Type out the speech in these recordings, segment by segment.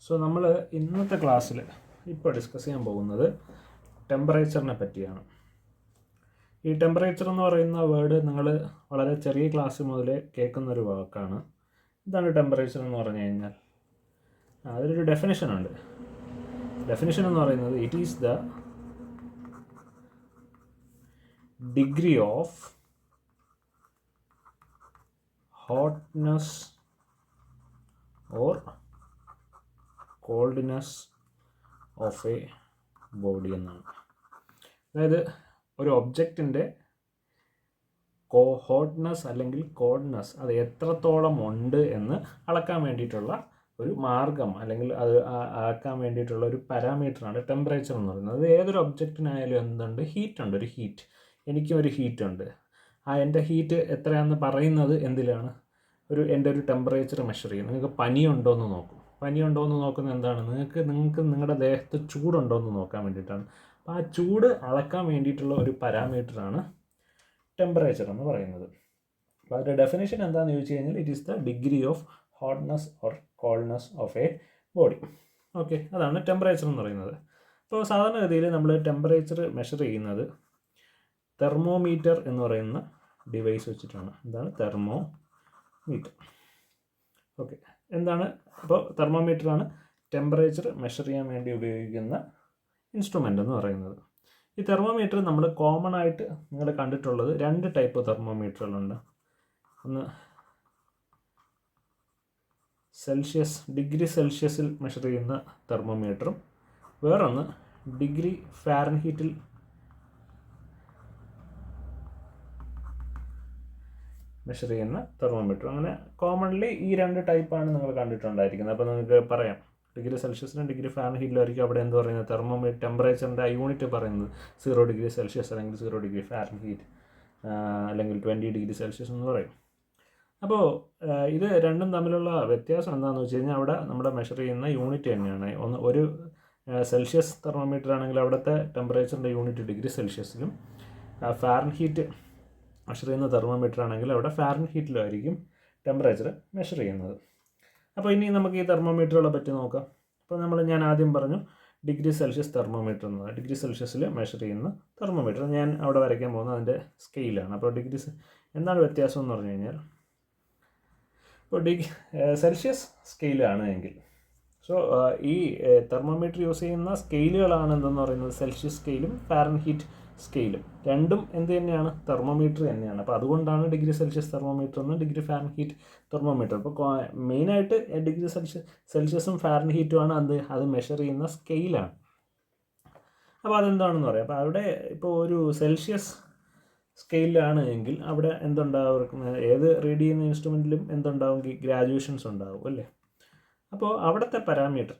So നമ്മൾ ഇന്നത്തെ ക്ലാസ്സിൽ ഇപ്പോൾ ഡിസ്കസ് ചെയ്യാൻ പോകുന്നത് ടെമ്പറേച്ചറിനെ പറ്റിയാണ്. ഈ ടെമ്പറേച്ചർ എന്ന് പറയുന്ന വേർഡ് നിങ്ങൾ വളരെ ചെറിയ ക്ലാസ് മുതലേ കേൾക്കുന്നൊരു വാക്കാണ്. ഇതാണ് ടെമ്പറേച്ചർ എന്ന് പറഞ്ഞു കഴിഞ്ഞാൽ അതിലൊരു ഡെഫിനിഷൻ ഉണ്ട്. ഡെഫിനിഷൻ എന്ന് പറയുന്നത് it is the degree of hotness or coldness of A body എന്നാണ്. അതായത് ഒരു ഒബ്ജക്റ്റിൻ്റെ ഹോട്ട്നെസ് അല്ലെങ്കിൽ കോൾഡ്നെസ് അത് എത്രത്തോളം ഉണ്ട് എന്ന് അളക്കാൻ വേണ്ടിയിട്ടുള്ള ഒരു മാർഗം അല്ലെങ്കിൽ അത് അളക്കാൻ വേണ്ടിയിട്ടുള്ള ഒരു പാരാമീറ്ററാണ് ടെമ്പറേച്ചർ എന്ന് പറയുന്നത്. അത് ഏതൊരു ഒബ്ജക്റ്റിനായാലും എന്തുണ്ട്, ഹീറ്റ് ഉണ്ട്. ഒരു ഹീറ്റ്, എനിക്കും ഒരു ഹീറ്റ് ഉണ്ട്. എൻ്റെ ഹീറ്റ് എത്രയാണെന്ന് പറയുന്നത് എന്തിലാണ്? എൻ്റെ ഒരു ടെമ്പറേച്ചർ മെഷർ ചെയ്യും. നിങ്ങൾക്ക് പനിയുണ്ടോ എന്ന് നോക്കും. പനിയുണ്ടോ എന്ന് നോക്കുന്നത് എന്താണ്? നിങ്ങൾക്ക് നിങ്ങളുടെ ദേഹത്ത് ചൂടുണ്ടോ എന്ന് നോക്കാൻ വേണ്ടിയിട്ടാണ്. അപ്പോൾ ആ ചൂട് അളക്കാൻ വേണ്ടിയിട്ടുള്ള ഒരു പാരാമീറ്ററാണ് ടെമ്പറേച്ചർ എന്ന് പറയുന്നത്. അപ്പോൾ അതിൻ്റെ ഡെഫിനേഷൻ എന്താണെന്ന് ചോദിച്ചു കഴിഞ്ഞാൽ it is the degree of hotness or coldness of A body. Okay, അതാണ് ടെമ്പറേച്ചർ എന്ന് പറയുന്നത്. അപ്പോൾ സാധാരണഗതിയിൽ നമ്മൾ ടെമ്പറേച്ചർ മെഷർ ചെയ്യുന്നത് തെർമോമീറ്റർ എന്ന് പറയുന്ന ഡിവൈസ് വെച്ചിട്ടാണ്. എന്താണ് തെർമോമീറ്റർ? ഓക്കെ, എന്താണ്? അപ്പോൾ തെർമോമീറ്ററാണ് ടെമ്പറേച്ചർ മെഷർ ചെയ്യാൻ വേണ്ടി ഉപയോഗിക്കുന്ന ഇൻസ്ട്രുമെൻ്റ് എന്ന് പറയുന്നത്. ഈ തെർമോമീറ്റർ നമ്മൾ കോമൺ ആയിട്ട് നിങ്ങൾ കണ്ടിട്ടുള്ളത് രണ്ട് ടൈപ്പ് തെർമോമീറ്ററുകളുണ്ട്. ഒന്ന് ഡിഗ്രി സെൽഷ്യസിൽ മെഷർ ചെയ്യുന്ന തെർമോമീറ്ററും വേറൊന്ന് ഡിഗ്രി ഫാരൻഹീറ്റിൽ മെഷർ ചെയ്യുന്ന തെർമോമീറ്റർ. അങ്ങനെ കോമൺലി ഈ രണ്ട് ടൈപ്പാണ് നിങ്ങൾ കണ്ടിട്ടുണ്ടായിരിക്കുന്നത്. അപ്പോൾ നിങ്ങൾക്ക് പറയാം ഡിഗ്രി സെൽഷ്യസിനും ഡിഗ്രി ഫാരൻഹീറ്റിലും ആയിരിക്കും അവിടെ എന്ത് പറയുന്നത്, തെർമോമീറ്റർ ടെമ്പറേച്ചറിൻ്റെ യൂണിറ്റ് പറയുന്നത് 0 ഡിഗ്രി സെൽഷ്യസ് അല്ലെങ്കിൽ 0 ഡിഗ്രി ഫാരൻഹീറ്റ് അല്ലെങ്കിൽ 20 ഡിഗ്രി സെൽഷ്യസ് എന്ന് പറയും. അപ്പോൾ ഇത് രണ്ടും തമ്മിലുള്ള വ്യത്യാസം എന്താണെന്ന് വെച്ച് കഴിഞ്ഞാൽ അവിടെ നമ്മുടെ മെഷർ ചെയ്യുന്ന യൂണിറ്റ് തന്നെയാണ്. ഒരു സെൽഷ്യസ് തെർമോമീറ്റർ ആണെങ്കിൽ അവിടുത്തെ ടെമ്പറേച്ചറിൻ്റെ യൂണിറ്റ് ഡിഗ്രി സെൽഷ്യസിലും, ഫാരൻഹീറ്റ് മെഷർ ചെയ്യുന്ന തെർമോമീറ്റർ ആണെങ്കിൽ അവിടെ ഫാരൻഹീറ്റിലായിരിക്കും ടെമ്പറേച്ചർ മെഷർ ചെയ്യുന്നത്. അപ്പോൾ ഇനി നമുക്ക് ഈ തെർമോമീറ്ററുകളെ പറ്റി നോക്കാം. അപ്പോൾ ഞാൻ ആദ്യം പറഞ്ഞു ഡിഗ്രി സെൽഷ്യസ് തെർമോമീറ്റർ എന്ന്. ഡിഗ്രി സെൽഷ്യസിൽ മെഷർ ചെയ്യുന്ന തെർമോമീറ്റർ ഞാൻ അവിടെ വരയ്ക്കാൻ പോകുന്നത് അതിൻ്റെ സ്കെയിലാണ്. അപ്പോൾ എന്താണ് വ്യത്യാസം എന്ന് പറഞ്ഞു കഴിഞ്ഞാൽ, ഇപ്പോൾ സെൽഷ്യസ് സ്കെയിലാണ് എങ്കിൽ ഈ തെർമോമീറ്റർ യൂസ് ചെയ്യുന്ന സ്കെയിലുകളാണ് എന്തെന്ന് പറയുന്നത് സെൽഷ്യസ് സ്കെയിലും ഫാരൻഹീറ്റ് സ്കെയിലും. രണ്ടും എന്ത് തന്നെയാണ്? തെർമോമീറ്റർ തന്നെയാണ്. അപ്പോൾ അതുകൊണ്ടാണ് ഡിഗ്രി സെൽഷ്യസ് തെർമോമീറ്റർ എന്ന് ഡിഗ്രി ഫാരൻഹീറ്റ് തെർമോമീറ്റർ. അപ്പോൾ മെയിനായിട്ട് ഡിഗ്രി സെൽഷ്യസും ഫാരൻഹീറ്റുമാണ് അത് മെഷർ ചെയ്യുന്ന സ്കെയിലാണ്. അപ്പോൾ അതെന്താണെന്ന് പറയാം. അപ്പോൾ അവിടെ ഇപ്പോൾ ഒരു സെൽഷ്യസ് സ്കെയിലാണ് എങ്കിൽ അവിടെ എന്തുണ്ടാവും? ഏത് റീഡ് ചെയ്യുന്ന ഇൻസ്ട്രുമെൻറ്റിലും എന്തുണ്ടാവും? ഗ്രാജുവേഷൻസ് ഉണ്ടാവും അല്ലേ? അപ്പോൾ അവിടുത്തെ പാരാമീറ്റർ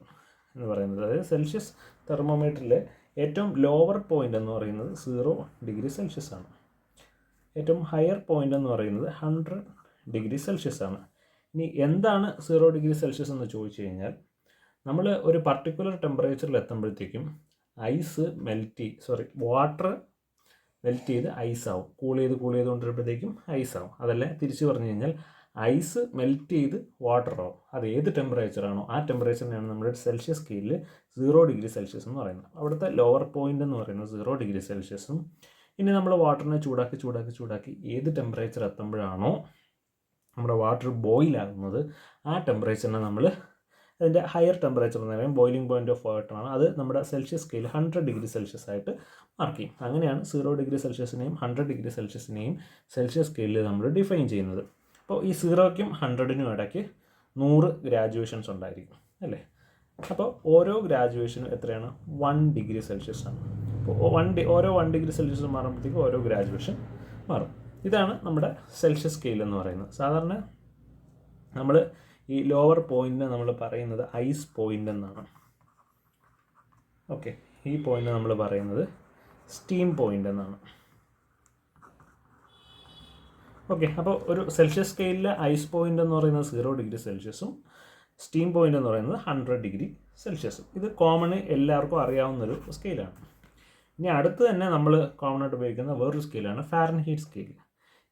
എന്ന് പറയുന്നത്, അതായത് സെൽഷ്യസ് തെർമോമീറ്ററിൽ ഏറ്റവും ലോവർ പോയിൻ്റ് എന്ന് പറയുന്നത് 0 ഡിഗ്രി സെൽഷ്യസ് ആണ്. ഏറ്റവും ഹയർ പോയിൻ്റ് എന്ന് പറയുന്നത് 100 ഡിഗ്രി സെൽഷ്യസ് ആണ്. ഇനി എന്താണ് 0 ഡിഗ്രി സെൽഷ്യസ് എന്ന് ചോദിച്ചു കഴിഞ്ഞാൽ, നമ്മൾ ഒരു പർട്ടിക്കുലർ ടെമ്പറേച്ചറിൽ എത്തുമ്പോഴത്തേക്കും വാട്ടർ മെൽറ്റ് ചെയ്ത് ഐസാവും. കൂൾ ചെയ്തുകൊണ്ടിരുമ്പോഴത്തേക്കും ഐസാവും. അതല്ലേ തിരിച്ച് പറഞ്ഞു കഴിഞ്ഞാൽ ഐസ് മെൽറ്റ് ചെയ്ത് വാട്ടർ ആവും. അത് ഏത് ടെമ്പറേച്ചറാണോ ആ ടെമ്പറേച്ചറിനാണ് നമ്മുടെ സെൽഷ്യസ് സ്കെയിലിൽ 0 ഡിഗ്രി സെൽഷ്യസ് എന്ന് പറയുന്നത്. അവിടുത്തെ ലോവർ പോയിൻ്റ് എന്ന് പറയുന്നത് 0 ഡിഗ്രി സെൽഷ്യസും. ഇനി നമ്മൾ വാട്ടറിനെ ചൂടാക്കി ഏത് ടെമ്പറേച്ചർ എത്തുമ്പോഴാണോ നമ്മുടെ വാട്ടർ ബോയിലാകുന്നത് ആ ടെമ്പറേച്ചറിനെ നമ്മൾ അതിൻ്റെ ഹയർ ടെമ്പറേച്ചർ എന്ന് പറയും. ബോയിലിംഗ് പോയിൻ്റ് ഓഫ് വാട്ടറാണ്. അത് നമ്മുടെ സെൽഷ്യസ് സ്കെയിൽ 100 ഡിഗ്രി സെൽഷ്യസ് ആയിട്ട് മാർക്ക് ചെയ്യും. അങ്ങനെയാണ് 0 ഡിഗ്രി സെൽഷ്യസിനെയും 100 ഡിഗ്രി സെൽഷ്യസിനെയും സെൽഷ്യസ് സ്കെയിലിൽ നമ്മൾ ഡിഫൈൻ ചെയ്യുന്നത്. അപ്പോൾ ഈ 0ക്കും 100നും ഇടയ്ക്ക് 100 ഗ്രാജുവേഷൻസ് ഉണ്ടായിരിക്കും അല്ലേ? അപ്പോൾ ഓരോ ഗ്രാജുവേഷനും എത്രയാണ്? 1 ഡിഗ്രി സെൽഷ്യസ് ആണ്. അപ്പോൾ ഓരോ 1 ഡിഗ്രി സെൽഷ്യസ് മാറുമ്പോഴത്തേക്കും ഓരോ ഗ്രാജുവേഷൻ മാറും. ഇതാണ് നമ്മുടെ സെൽഷ്യസ് സ്കെയിൽ എന്ന് പറയുന്നത്. സാധാരണ നമ്മൾ ഈ ലോവർ പോയിന്റിനെ നമ്മൾ പറയുന്നത് ഐസ് പോയിൻ്റ് എന്നാണ്. ഓക്കെ, ഈ പോയിന്റ് നമ്മൾ പറയുന്നത് സ്റ്റീം പോയിൻ്റ് എന്നാണ്. ഓക്കെ, അപ്പോൾ ഒരു സെൽഷ്യസ് സ്കെയിലിലെ ഐസ് പോയിൻ്റ് എന്ന് പറയുന്നത് 0 ഡിഗ്രി സെൽഷ്യസും സ്റ്റീം പോയിൻ്റ് എന്ന് പറയുന്നത് 100 ഡിഗ്രി സെൽഷ്യസും. ഇത് കോമണ് എല്ലാവർക്കും അറിയാവുന്നൊരു സ്കെയിലാണ്. ഇനി അടുത്ത് തന്നെ നമ്മൾ കോമൺ ആയിട്ട് ഉപയോഗിക്കുന്ന വേറൊരു സ്കെയിലാണ് ഫാരൻഹീറ്റ് സ്കെയിൽ.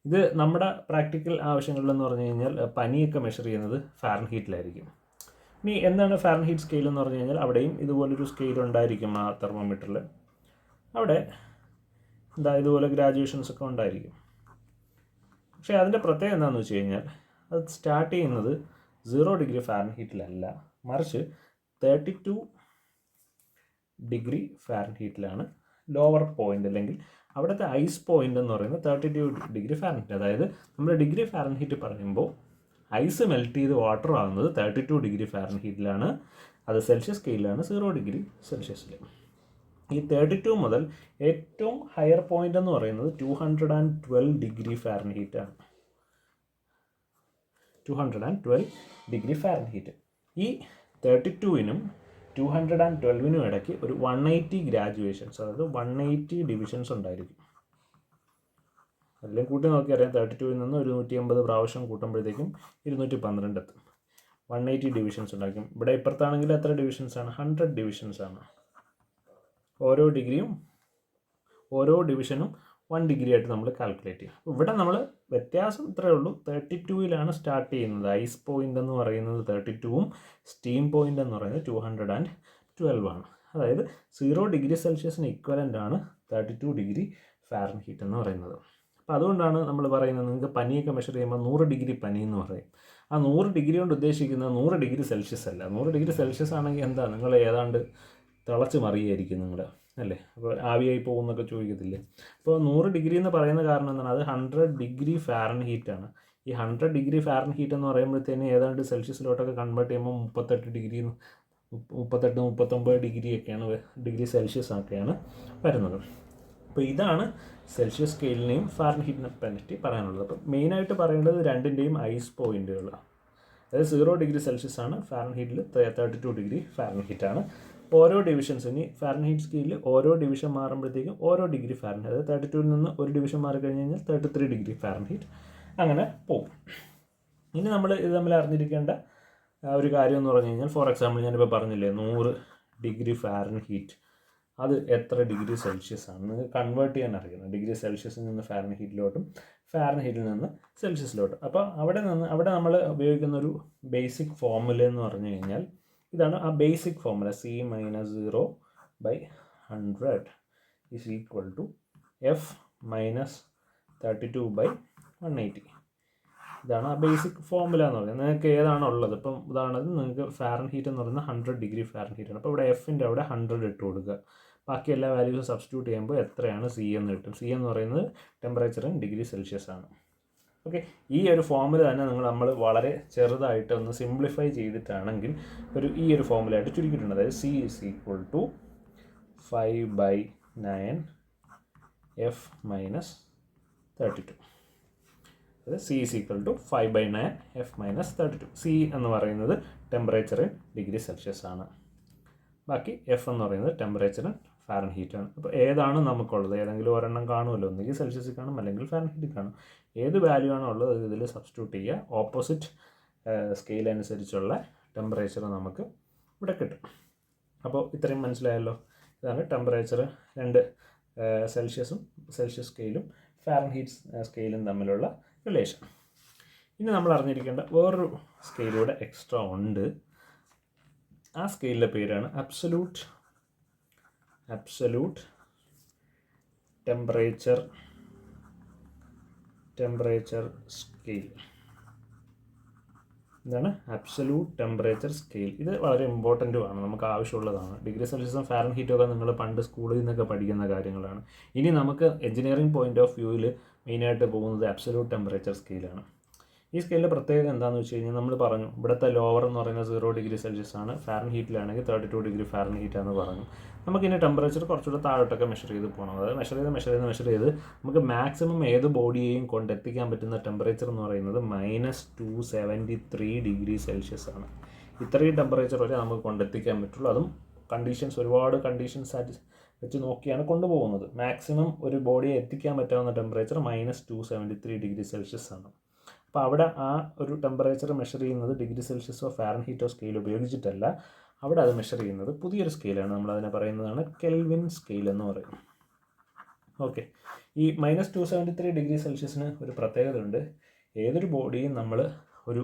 ഇത് നമ്മുടെ പ്രാക്ടിക്കൽ ആവശ്യങ്ങളിലെന്ന് പറഞ്ഞു കഴിഞ്ഞാൽ പനിയൊക്കെ മെഷർ ചെയ്യുന്നത് ഫാരൻഹീറ്റിലായിരിക്കും. ഇനി എന്താണ് ഫാരൻഹീറ്റ് സ്കെയിൽ എന്ന് പറഞ്ഞു കഴിഞ്ഞാൽ അവിടെയും ഇതുപോലൊരു സ്കെയിൽ ഉണ്ടായിരിക്കും ആ തെർമോമീറ്ററിൽ. അവിടെ ഇതുപോലെ ഗ്രാജുവേഷൻസ് ഒക്കെ ഉണ്ടായിരിക്കും. പക്ഷേ അതിൻ്റെ പ്രത്യേകത എന്താണെന്ന് വെച്ച് കഴിഞ്ഞാൽ അത് സ്റ്റാർട്ട് ചെയ്യുന്നത് 0 ഡിഗ്രി ഫാരൻഹീറ്റിലല്ല, മറിച്ച് 32 ഡിഗ്രി ഫാരൻഹീറ്റിലാണ് ലോവർ പോയിൻ്റ്, അല്ലെങ്കിൽ അവിടുത്തെ ഐസ് പോയിൻ്റ് എന്ന് പറയുന്നത് 32 ഡിഗ്രി ഫാരൻഹീറ്റ്. അതായത് നമ്മൾ ഡിഗ്രി ഫാരൻഹീറ്റ് പറയുമ്പോൾ ഐസ് മെൽറ്റ് ചെയ്ത് വാട്ടർ ആകുന്നത് 32 ഡിഗ്രി ഫാരൻഹീറ്റിലാണ്. അത് സെൽഷ്യസ് സ്കെയിലാണ് 0 ഡിഗ്രി സെൽഷ്യസിൽ. ഈ 32 മുതൽ ഏറ്റവും ഹയർ പോയിൻ്റ് എന്ന് പറയുന്നത് 212 ഡിഗ്രി ഫാരൻഹീറ്റ് ആണ്. 212 ഡിഗ്രി ഫാരൻഹീറ്റ്. ഈ 32നും 212നും ഇടയ്ക്ക് ഒരു 180 ഗ്രാജുവേഷൻസ്, അതായത് 180 ഡിവിഷൻസ് ഉണ്ടായിരിക്കും. അതിലും കൂട്ടി നോക്കിയറിയാം, 32ൽ നിന്ന് ഒരു 180 പ്രാവശ്യം കൂട്ടുമ്പോഴത്തേക്കും 212 എത്തും. 180 ഡിവിഷൻസ് ഉണ്ടായിരിക്കും. ഇവിടെ ഇപ്പുറത്താണെങ്കിൽ എത്ര ഡിവിഷൻസ് ആണ്? 100 ഡിവിഷൻസ് ആണ്. ഓരോ ഡിവിഷനും 1 ഡിഗ്രി ആയിട്ട് നമ്മൾ കാൽക്കുലേറ്റ് ചെയ്യും. ഇവിടെ നമ്മൾ വ്യത്യാസം ഇത്രയേ ഉള്ളൂ, 32ലാണ് സ്റ്റാർട്ട് ചെയ്യുന്നത്. ഐസ് പോയിൻ്റ് എന്ന് പറയുന്നത് 32ഉം സ്റ്റീം പോയിൻ്റ് എന്ന് പറയുന്നത് 212 ആണ്. അതായത് 0 ഡിഗ്രി സെൽഷ്യസിന് ഇക്വലൻ്റ് ആണ് 32 ഡിഗ്രി ഫാരൻഹീറ്റ് എന്ന് പറയുന്നത്. അപ്പോൾ അതുകൊണ്ടാണ് നമ്മൾ പറയുന്നത്, നിങ്ങൾക്ക് പനിയൊക്കെ മെഷർ ചെയ്യുമ്പോൾ 100 ഡിഗ്രി പനി എന്ന് പറയും. ആ 100 ഡിഗ്രി കൊണ്ട് ഉദ്ദേശിക്കുന്നത് 100 ഡിഗ്രി സെൽഷ്യസ് അല്ല. 100 ഡിഗ്രി സെൽഷ്യസ് ആണെങ്കിൽ എന്താ, നിങ്ങൾ ഏതാണ്ട് തിളച്ച് മറിയായിരിക്കും നിങ്ങൾ, അല്ലേ? അപ്പോൾ ആവിയായി പോകുന്നൊക്കെ ചോദിക്കത്തില്ലേ? അപ്പോൾ 100 ഡിഗ്രി എന്ന് പറയുന്ന കാരണം എന്താണ്? അത് 100 ഡിഗ്രി ഫാരൻഹീറ്റാണ്. ഈ 100 ഡിഗ്രി ഫാരൻഹീറ്റ് എന്ന് പറയുമ്പോഴത്തേന് ഏതാണ്ട് സെൽഷ്യസിലോട്ടൊക്കെ കൺവേർട്ട് ചെയ്യുമ്പോൾ 38-39 ഡിഗ്രി സെൽഷ്യസ് ഒക്കെയാണ് വരുന്നത്. അപ്പോൾ ഇതാണ് സെൽഷ്യസ് സ്കെയിലിനെയും ഫാരൻഹീറ്റിനെ പറ്റി പറയാനുള്ളത്. അപ്പോൾ മെയിനായിട്ട് പറയേണ്ടത് രണ്ടിൻ്റെയും ഐസ് പോയിൻറ്റുകൾ. അതായത് 0 ഡിഗ്രി സെൽഷ്യസ് ആണ്, ഫാരൻഹീറ്റിൽ 32 ഡിഗ്രി ഫാരൻഹീറ്റ് ആണ്. ഓരോ ഡിവിഷൻസ്, ഇനി ഫാരൻഹീറ്റ് സ്കെയിലിൽ ഓരോ ഡിവിഷൻ മാറുമ്പോഴത്തേക്കും ഓരോ ഡിഗ്രി ഫാരൻഹീറ്റ്, അതായത് 32ൽ നിന്ന് ഒരു ഡിവിഷൻ മാറി കഴിഞ്ഞ് കഴിഞ്ഞാൽ 33 ഡിഗ്രി ഫാരൻഹീറ്റ് അങ്ങനെ പോകും. ഇനി നമ്മൾ ഇത് തമ്മിൽ അറിഞ്ഞിരിക്കേണ്ട ഒരു കാര്യം എന്ന് പറഞ്ഞു കഴിഞ്ഞാൽ, ഫോർ എക്സാമ്പിൾ ഞാനിപ്പോൾ പറഞ്ഞില്ലേ 100 ഡിഗ്രി ഫാരൻഹീറ്റ്, അത് എത്ര ഡിഗ്രി സെൽഷ്യസ് ആണ് നിങ്ങൾക്ക് കൺവേർട്ട് ചെയ്യാൻ അറിയണം. ഡിഗ്രി സെൽഷ്യസിൽ നിന്ന് ഫാരൻഹീറ്റിലോട്ടും ഫാരൻഹീറ്റിൽ നിന്ന് സെൽഷ്യസിലോട്ടും. അപ്പോൾ അവിടെ നമ്മൾ ഉപയോഗിക്കുന്ന ഒരു ബേസിക് ഫോർമുല എന്ന് പറഞ്ഞു കഴിഞ്ഞാൽ ഇതാണ്. ആ basic formula C-0/100 is equal to F-32/180. ഇതാണ് ആ ബേസിക് ഫോർമുല എന്ന് പറയുന്നത്. നിങ്ങൾക്ക് ഏതാണോ ഉള്ളത്, ഇപ്പം ഉദാഹരണത്തിന് നിങ്ങൾക്ക് ഫാരൻഹീറ്റ് എന്ന് പറയുന്നത് 100 ഡിഗ്രി ഫാരൻഹീറ്റ് ആണ്. അപ്പോൾ ഇവിടെ എഫിൻ്റെ അവിടെ 100 ഇട്ട് കൊടുക്കുക. ബാക്കി എല്ലാ വാല്യൂസും സബ്സ്റ്റിറ്റ്യൂട്ട് ചെയ്യുമ്പോൾ എത്രയാണ് C എന്ന് കിട്ടും. C എന്ന് പറയുന്നത് ടെമ്പറേച്ചർ ഇൻ ഡിഗ്രി സെൽഷ്യസ് ആണ്. ഓക്കെ, ഈ ഒരു ഫോർമുല തന്നെ നമ്മൾ വളരെ ചെറുതായിട്ട് ഒന്ന് സിംപ്ലിഫൈ ചെയ്തിട്ടാണെങ്കിൽ ഈ ഒരു ഫോർമുലയായിട്ട് ചുരുക്കിയിട്ടുണ്ട്. അതായത് C is equal to 5/9 F-32. അതായത് C is equal to 5/9 F-32. C എന്ന് പറയുന്നത് ടെമ്പറേച്ചർ ഇൻ ഡിഗ്രി സെൽഷ്യസ് ആണ്. ബാക്കി F എന്ന് പറയുന്നത് ടെമ്പറേച്ചർ ഇൻ ഫാരൻഹീറ്റ് ആണ്. അപ്പോൾ ഏതാണ് നമുക്കുള്ളത്, ഏതെങ്കിലും ഒരെണ്ണം കാണുമല്ലോ, ഒന്നുകിൽ സെൽഷ്യസിൽ കാണും അല്ലെങ്കിൽ ഫാരൻഹീറ്റിൽ കാണും. ഏത് വാല്യൂ ആണോ ഉള്ളത് അത് ഇതിൽ സബ്സ്റ്റിറ്റ്യൂട്ട് ചെയ്യുക. ഓപ്പോസിറ്റ് സ്കെയിൽ അനുസരിച്ചുള്ള ടെമ്പറേച്ചർ നമുക്ക് ഇവിടെ കിട്ടും. അപ്പോൾ ഇത്രയും മനസ്സിലായല്ലോ. ഇതാണ് ടെമ്പറേച്ചർ, രണ്ട് സെൽഷ്യസ് സ്കെയിലും ഫാരൻഹീറ്റ് സ്കെയിലും തമ്മിലുള്ള റിലേഷൻ. ഇനി നമ്മൾ അറിഞ്ഞിരിക്കേണ്ട വേറൊരു സ്കെയിലൂടെ എക്സ്ട്രാ ഉണ്ട്. ആ സ്കെയിലിൻ്റെ പേരാണ് അബ്സല്യൂട്ട് ടെമ്പറേച്ചർ സ്കെയിൽ. ഇതാണ് അബ്സല്യൂട്ട് ടെമ്പറേച്ചർ സ്കെയിൽ. ഇത് വളരെ ഇമ്പോർട്ടൻറ്റുമാണ്, നമുക്ക് ആവശ്യമുള്ളതാണ്. ഡിഗ്രി സെൽഷ്യസും ഫാരൻഹീറ്റും ഒക്കെ നിങ്ങൾ പണ്ട് സ്കൂളിൽ നിന്നൊക്കെ പഠിക്കുന്ന കാര്യങ്ങളാണ്. ഇനി നമുക്ക് എഞ്ചിനീയറിംഗ് പോയിന്റ് ഓഫ് വ്യൂവിൽ മെയിനായിട്ട് പോകുന്നത് അബ്സല്യൂട്ട് ടെമ്പറേച്ചർ സ്കെയിലാണ്. ഈ സ്കെയിലിൻ്റെ പ്രത്യേകത എന്താണെന്ന് വെച്ച് കഴിഞ്ഞാൽ, നമ്മൾ പറഞ്ഞു ഇവിടുത്തെ ലോവർ എന്ന് പറയുന്നത് 0 ഡിഗ്രി സെൽഷ്യസ് ആണ്, ഫാരൻഹീറ്റിലാണെങ്കിൽ 32 ഡിഗ്രി ഫാരൻഹീറ്റ് ആണെന്ന് പറഞ്ഞു. നമുക്കിനി ടെമ്പറേച്ചർ കുറച്ചുകൂടെ താഴോട്ടൊക്കെ മെഷർ ചെയ്ത് പോകണം. അതായത് മെഷർ ചെയ്ത് നമുക്ക് മാക്സിമം ഏത് ബോഡിയെയും കൊണ്ടെത്തിക്കാൻ പറ്റുന്ന ടെമ്പറേച്ചർ എന്ന് പറയുന്നത് -273 ഡിഗ്രി സെൽഷ്യസ് ആണ്. ഇത്രയും ടെമ്പറേച്ചർ വരെ നമുക്ക് കൊണ്ടെത്തിക്കാൻ പറ്റുള്ളൂ. അതും ഒരുപാട് കണ്ടീഷൻസ് വെച്ച് നോക്കിയാണ് കൊണ്ടുപോകുന്നത്. മാക്സിമം ഒരു ബോഡിയെ എത്തിക്കാൻ പറ്റാവുന്ന ടെമ്പറേച്ചർ -273 ഡിഗ്രി സെൽഷ്യസ് ആണ്. അപ്പോൾ അവിടെ ആ ഒരു ടെമ്പറേച്ചർ മെഷർ ചെയ്യുന്നത് ഡിഗ്രി സെൽഷ്യസോ ഫാരൻഹീറ്റോ സ്കെയിൽ ഉപയോഗിച്ചിട്ടല്ല. അവിടെ അത് മെഷർ ചെയ്യുന്നത് പുതിയൊരു സ്കെയിലാണ്. നമ്മളതിനെ പറയുന്നതാണ് കെൽവിൻ സ്കെയിൽ എന്ന് പറയും. ഓക്കെ, ഈ -273 ഡിഗ്രി സെൽഷ്യസിന് ഒരു പ്രത്യേകത ഉണ്ട്. ഏതൊരു ബോഡിയും നമ്മൾ ഒരു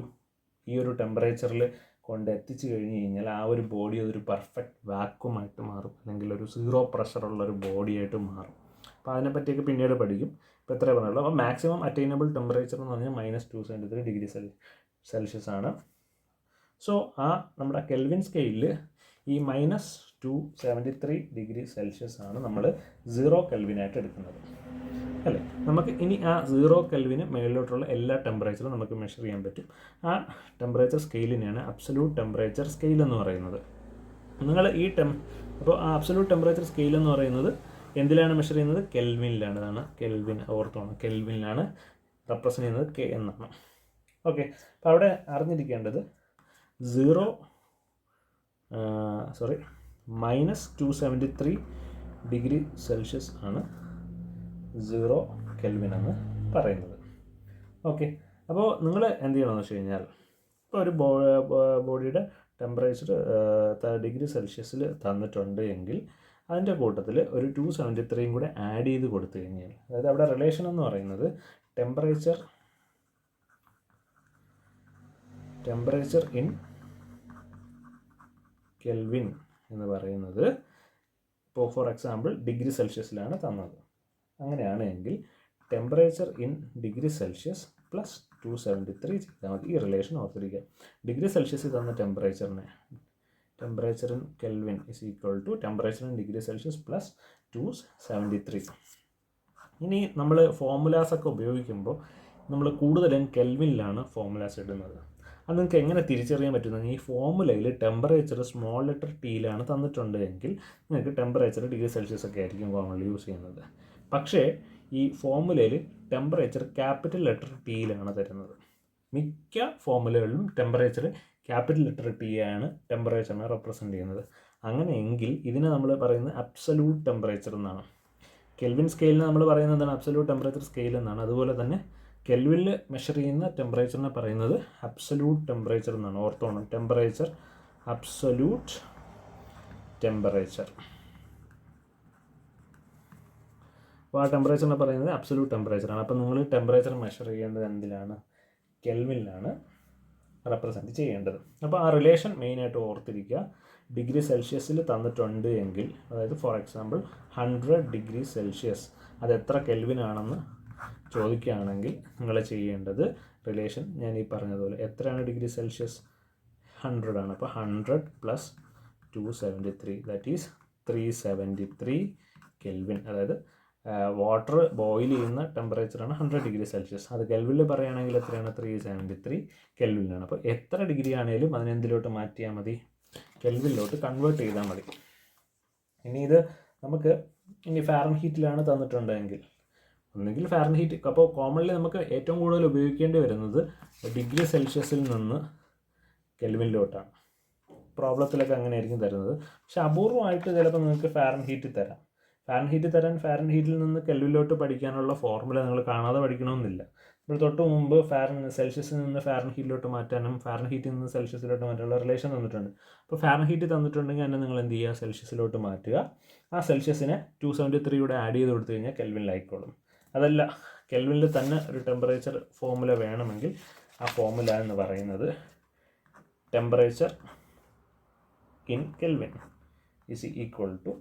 ഈ ഒരു ടെമ്പറേച്ചറിൽ കൊണ്ട് എത്തിച്ചു കഴിഞ്ഞ് കഴിഞ്ഞാൽ ആ ഒരു ബോഡി അതൊരു പെർഫെക്റ്റ് വാക്വമായിട്ട് മാറും, അല്ലെങ്കിൽ ഒരു സീറോ പ്രഷറുള്ള ഒരു ബോഡിയായിട്ട് മാറും. അപ്പോൾ അതിനെപ്പറ്റിയൊക്കെ പിന്നീട് പഠിക്കും. ഇപ്പോൾ എത്ര പറഞ്ഞുള്ളൂ. അപ്പോൾ മാക്സിമം അറ്റൈനബിൾ ടെമ്പറേച്ചർ എന്ന് പറഞ്ഞാൽ -273 ഡിഗ്രി സെൽഷ്യസ് ആണ്. സോ ആ നമ്മുടെ കെൽവിൻ സ്കെയിലിൽ ഈ -273 ഡിഗ്രി സെൽഷ്യസ് ആണ് നമ്മൾ 0 കെൽവിനായിട്ട് എടുക്കുന്നത് അല്ലേ. നമുക്ക് ഇനി ആ 0 കെൽവിന് മേളിലോട്ടുള്ള എല്ലാ ടെമ്പറേച്ചറും നമുക്ക് മെഷർ ചെയ്യാൻ പറ്റും. ആ ടെമ്പറേച്ചർ സ്കെയിലിനെയാണ് അബ്സല്യൂട്ട് ടെമ്പറേച്ചർ സ്കെയിൽ എന്ന് പറയുന്നത്. നിങ്ങൾ ഈ അപ്പോൾ ആ അബ്സല്യൂട്ട് ടെമ്പറേച്ചർ സ്കെയിൽ എന്ന് പറയുന്നത് എന്തിലാണ് മെഷർ ചെയ്യുന്നത്? കെൽവിനിലാണ്. അതാണ് കെൽവിൻ, ഓർത്തോണം, കെൽവിനിലാണ് റെപ്രസെൻ്റ് ചെയ്യുന്നത്, കെ എന്നാണ്. ഓക്കെ, അപ്പോൾ അവിടെ അറിഞ്ഞിരിക്കേണ്ടത് -273 ഡിഗ്രി സെൽഷ്യസ് ആണ് 0 കെൽവിൻ എന്ന് പറയുന്നത്. ഓക്കെ, അപ്പോൾ നിങ്ങൾ എന്ത് ചെയ്യണമെന്ന് വെച്ച് കഴിഞ്ഞാൽ, ഇപ്പോൾ ഒരു ബോഡിയുടെ ടെമ്പറേച്ചർ ഡിഗ്രി സെൽഷ്യസിൽ തന്നിട്ടുണ്ട് എങ്കിൽ അതിൻ്റെ കൂട്ടത്തിൽ ഒരു 273 കൂടെ ആഡ് ചെയ്ത് കൊടുത്തു കഴിഞ്ഞാൽ, അതായത് അവിടെ റിലേഷൻ എന്ന് പറയുന്നത് ടെമ്പറേച്ചർ ഇൻ കെൽവിൻ എന്ന് പറയുന്നത് ഇപ്പോൾ ഫോർ എക്സാമ്പിൾ ഡിഗ്രി സെൽഷ്യസിലാണ് തന്നത്. അങ്ങനെയാണ് എങ്കിൽ temperature in degree Celsius plus 273 ചെയ്താൽ മതി. ഈ റിലേഷൻ ഓർത്തിരിക്കുക. ഡിഗ്രി സെൽഷ്യസിൽ തന്ന temperature in Kelvin is equal to temperature in degree Celsius plus 273. ഇനി നമ്മൾ ഫോർമുലാസൊക്കെ ഉപയോഗിക്കുമ്പോൾ നമ്മൾ കൂടുതലും കെൽവിനിലാണ് ഫോർമുലാസ് ഇടുന്നത്. അത് നിങ്ങൾക്ക് എങ്ങനെ തിരിച്ചറിയാൻ പറ്റുന്നത്? ഈ ഫോർമുലയിൽ ടെമ്പറേച്ചർ സ്മോൾ ലെറ്റർ ടിയിലാണ് തന്നിട്ടുണ്ട് എങ്കിൽ നിങ്ങൾക്ക് ടെമ്പറേച്ചർ ഡിഗ്രി സെൽഷ്യസ് ഒക്കെ ആയിരിക്കും കോമൺലി യൂസ് ചെയ്യുന്നത്. പക്ഷേ ഈ ഫോർമുലയിൽ ടെമ്പറേച്ചർ ക്യാപിറ്റൽ ലെറ്റർ ടിയിലാണ് തരുന്നത്. മിക്ക ഫോർമുലകളിലും ടെമ്പറേച്ചർ ക്യാപിറ്റൽ ലെറ്റർ ടി ആണ് ടെമ്പറേച്ചറിനെ റെപ്രസെൻ്റ് ചെയ്യുന്നത്. അങ്ങനെയെങ്കിൽ ഇതിനെ നമ്മൾ പറയുന്നത് അബ്സല്യൂട്ട് ടെമ്പറേച്ചർ എന്നാണ്. കെൽവിൻ സ്കെയിലിന് നമ്മൾ പറയുന്നത് എന്താണ്? അബ്സല്യൂട്ട് ടെമ്പറേച്ചർ സ്കെയിൽ എന്നാണ്. അതുപോലെ തന്നെ കെൽവിനിൽ മെഷർ ചെയ്യുന്ന ടെമ്പറേച്ചറിനെ പറയുന്നത് അബ്സല്യൂട്ട് ടെമ്പറേച്ചർ എന്നാണ്. ഓർത്തോണം, ടെമ്പറേച്ചർ, അബ്സല്യൂട്ട് ടെമ്പറേച്ചർ. അപ്പോൾ ആ ടെമ്പറേച്ചറിനെ പറയുന്നത് അബ്സല്യൂട്ട് ടെമ്പറേച്ചറാണ്. അപ്പോൾ നിങ്ങൾ ടെമ്പറേച്ചർ മെഷർ ചെയ്യേണ്ടത് എന്തിലാണ്? കെൽവിനിലാണ് റെപ്രസെൻറ്റ് ചെയ്യേണ്ടത്. അപ്പോൾ ആ റിലേഷൻ മെയിനായിട്ട് ഓർത്തിരിക്കുക. ഡിഗ്രി സെൽഷ്യസിൽ തന്നിട്ടുണ്ട് എങ്കിൽ, അതായത് ഫോർ എക്സാമ്പിൾ 100 ഡിഗ്രി സെൽഷ്യസ്, അത് എത്ര കെൽവിനാണെന്ന് ചോദിക്കുകയാണെങ്കിൽ നിങ്ങൾ ചെയ്യേണ്ടത് റിലേഷൻ ഞാൻ ഈ പറഞ്ഞതുപോലെ, എത്രയാണ് ഡിഗ്രി സെൽഷ്യസ്? 100 ആണ്. അപ്പോൾ 100 പ്ലസ് 273 ദാറ്റ് ഈസ് 373 കെൽവിൻ. അതായത് വാട്ടർ ബോയിൽ ചെയ്യുന്ന ടെമ്പറേച്ചറാണ് 100 ഡിഗ്രി സെൽഷ്യസ്. അത് കെൽവിനിൽ പറയുകയാണെങ്കിൽ എത്രയാണ്? 373 കെൽവിനാണ്. അപ്പോൾ എത്ര ഡിഗ്രി ആണെങ്കിലും അതിനെന്തിലോട്ട് മാറ്റിയാൽ മതി? കെൽവിനിലോട്ട് കൺവേർട്ട് ചെയ്താൽ മതി. ഇനി ഇത് നമുക്ക് ഫാരൻഹീറ്റിലാണ് തന്നിട്ടുണ്ടെങ്കിൽ ഒന്നുകിൽ ഫാരൻഹീറ്റ്. അപ്പോൾ കോമൺലി നമുക്ക് ഏറ്റവും കൂടുതൽ ഉപയോഗിക്കേണ്ടി വരുന്നത് ഡിഗ്രി സെൽഷ്യസിൽ നിന്ന് കെൽവിനിലോട്ടാണ്. പ്രോബ്ലത്തിലൊക്കെ അങ്ങനെ ആയിരിക്കും തരുന്നത്. പക്ഷെ അപൂർവമായിട്ട് ചിലപ്പോൾ നിങ്ങൾക്ക് ഫാരൻഹീറ്റ് തരാം. ഫാരൻഹീറ്റിൽ നിന്ന് കെൽവിനിലോട്ട് പഠിക്കാനുള്ള ഫോർമുല നിങ്ങൾ കാണാതെ പഠിക്കണമെന്നില്ല. നമ്മൾ തൊട്ട് മുമ്പ് സെൽഷ്യസിൽ നിന്ന് ഫാരൻഹീറ്റിലോട്ട് മാറ്റാനും ഫാരൻഹീറ്റിൽ നിന്ന് സെൽഷ്യസിലോട്ട് മാറ്റാനുള്ള റിലേഷൻ തന്നിട്ടുണ്ട്. അപ്പോൾ ഫാരൻഹീറ്റ് തന്നിട്ടുണ്ടെങ്കിൽ തന്നെ നിങ്ങൾ എന്ത് ചെയ്യുക? സെൽഷ്യസിലോട്ട് മാറ്റുക. ആ സെൽഷ്യസിനെ 273 ആഡ് ചെയ്ത് കൊടുത്തു കഴിഞ്ഞാൽ കെൽവിനിലായിക്കോളും. അതല്ല, കെൽവിനിൽ തന്നെ ഒരു ടെമ്പറേച്ചർ ഫോർമുല വേണമെങ്കിൽ ആ ഫോർമുല എന്ന് പറയുന്നത് temperature in Kelvin is equal to